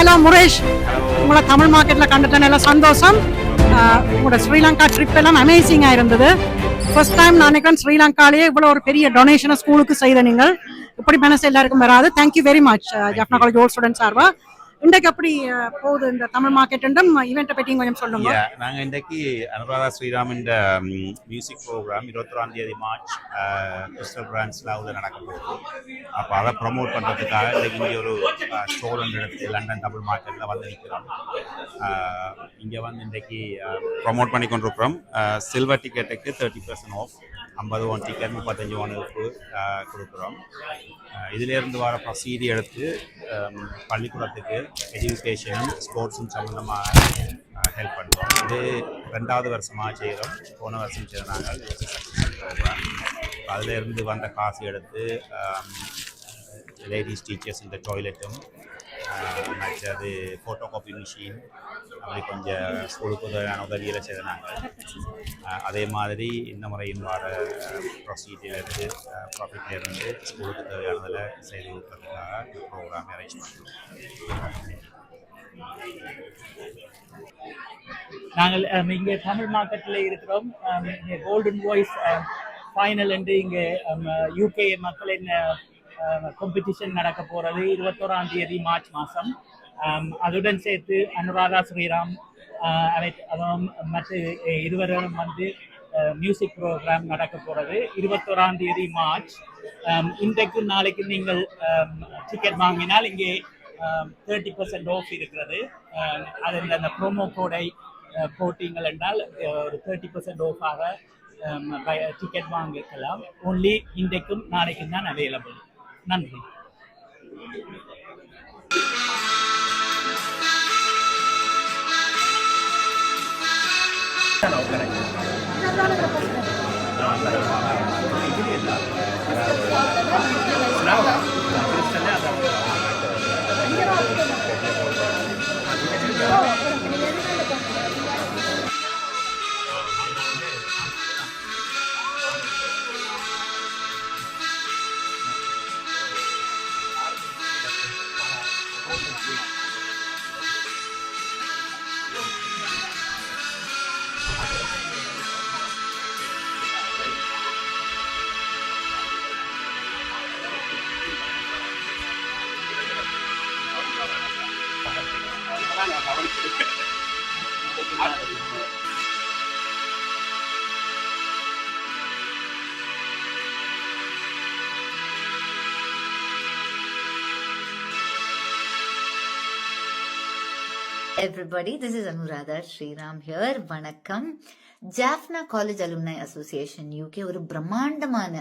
Hello முரேஷ், உங்களை தமிழ் மார்க்கெட்டில் கண்டுட்ட நல்ல சந்தோஷம். உங்களோட ஸ்ரீலங்கா ட்ரிப் எல்லாம் அமேசிங்காக இருந்தது. ஃபர்ஸ்ட் டைம் நான் நினைக்கிறேன் ஸ்ரீலங்காலேயே இவ்வளோ ஒரு பெரிய டொனேஷனை ஸ்கூலுக்கு செய்த நீங்கள். இப்படி மனசு எல்லாருக்கும் வராது. Thank you very much Jaffna college old student சார்பா. இன்றைக்கு எப்படி போகுது இந்த தமிழ் மார்க்கெட்டும் ஈவெண்ட்டை பற்றி கொஞ்சம் சொல்லுங்க. நாங்கள் இன்றைக்கு அனுராதா ஸ்ரீராம் இந்த மியூசிக் ப்ரோக்ராம் 21 மார்ச் கிறிஸ்டல் பிரான்ஸ் லவ்வில் நடக்க போகுது. அப்போ அதை ப்ரமோட் பண்ணுறதுக்காக இன்றைக்கு இங்கே ஒரு ஸ்டோர் ஒன்று எடுத்து லண்டன் தமிழ் மார்க்கெட்டில் வந்து நிற்கிறோம். இங்கே வந்து இன்றைக்கு ப்ரமோட் பண்ணி கொண்டிருக்கிறோம். சில்வர் டிக்கெட்டுக்கு 30% ஆஃப், 50 டிக்கெட் 35 கொடுக்குறோம். இதிலேருந்து வர ப்ரொசீடி எடுத்து பள்ளிக்கூடத்துக்கு எஜுகேஷனும் ஸ்போர்ட்ஸும் சம்மந்தமாக ஹெல்ப் பண்ணுறோம். இது 2வது வருஷமாக செய்கிறோம். போன வருஷம் செய்த நாங்கள் ப்ரோக்ராம். அதிலேருந்து வந்த காசு எடுத்து லேடிஸ் டீச்சர்ஸ் இந்த டாய்லெட்டும் மற்றது ஃபோட்டோ காப்பி மிஷின் அப்படி கொஞ்சம் ஸ்கூலுக்கு உதவியில் செய்த நாங்கள். அதே மாதிரி இந்த முறையும் வர ப்ரொசீஜர்லேருந்து ப்ராஃபிட்லேருந்து ஸ்கூலுக்கு தேவையானதில் செய்து கொடுக்கறதுக்காக இந்த ப்ரோக்ராம் அரேஞ்ச் பண்ணுறோம். நாங்கள் இங்கே தமிழ் மார்க்கெட்டில் இருக்கிறோம். இங்கே கோல்டன் வாய்ஸ் ஃபைனல் என்று இங்கே யூகே மக்களின் காம்படிஷன் நடக்க போகிறது 21 மார்ச் மாதம். அதுடன் சேர்த்து அனுராதா ஸ்ரீராம் மற்ற இருவரும் வந்து மியூசிக் ப்ரோக்ராம் நடக்க போகிறது 21 மார்ச். இன்றைக்கு நாளைக்கு நீங்கள் டிக்கெட் வாங்கினால் இங்கே 30% ஆஃப் இருக்கிறது. அது அந்த ப்ரோமோ கோடை போட்டிங்கள் என்றால் ஒரு 30% ஆஃபாக டிக்கெட் வாங்கிக்கலாம். ஓன்லி இன்றைக்கும் நாளைக்கும் தான் அவைலபிள். நன்றி. Everybody, this is Anuradha Sriram here. Vanakkam. Jaffna college alumni association UK ஒரு பிரம்மாண்டமான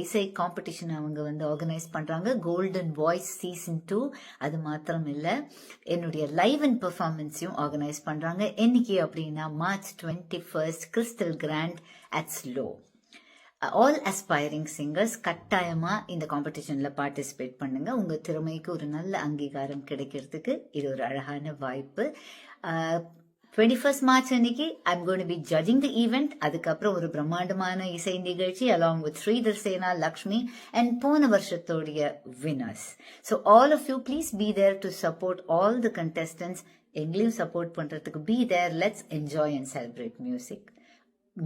இசை காம்படிஷன் அவங்க வந்து ஆர்கனைஸ் பண்றாங்க. Golden voice season 2. அது மாத்திரம் இல்ல, என்னுடைய லைவ் அண்ட் பெர்ஃபார்மன்ஸையும் ஆர்கனைஸ் பண்றாங்க. என்னைக்கு அப்படின்னா March 21 Crystal Grand at Slough. All aspiring singers கட்டாயமா இந்த காம்படிஷன்ல பார்ட்டிசிபேட் பண்ணுங்க. உங்க திறமைக்கு ஒரு நல்ல அங்கீகாரம் கிடைக்கிறதுக்கு இது ஒரு அழகான வாய்ப்பு. 21 March அன்னைக்கு I'm going to be judging the event. அதுக்கப்புறம் ஒரு பிரம்மாண்டமான இசை நிகழ்ச்சி along with Sridhar Sena, Lakshmi and போன வருஷத்தோடைய winners. So all of you please be there to support all the contestants. எங்களையும் சப்போர்ட் பண்றதுக்கு be there. Let's enjoy and celebrate music.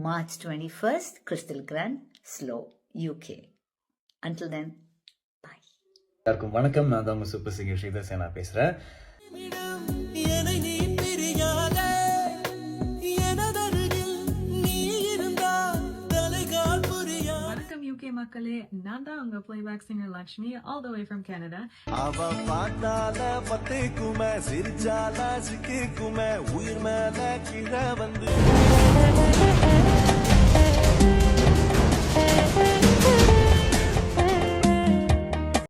March 21st, Crystal Grand, Slow, UK. Until then, bye. எல்லாருக்கும் வணக்கம். நான் தான் super singer Sridhar சேனா பேசுறேன். மக்களே, நான் தான் உங்க playback singer Lakshmi, all the way from Canada. அவ பாட்டால பத்தேக்குமே, சிரிச்சால சிக்கிக்குமே, உயிர் மேல கீழ வந்து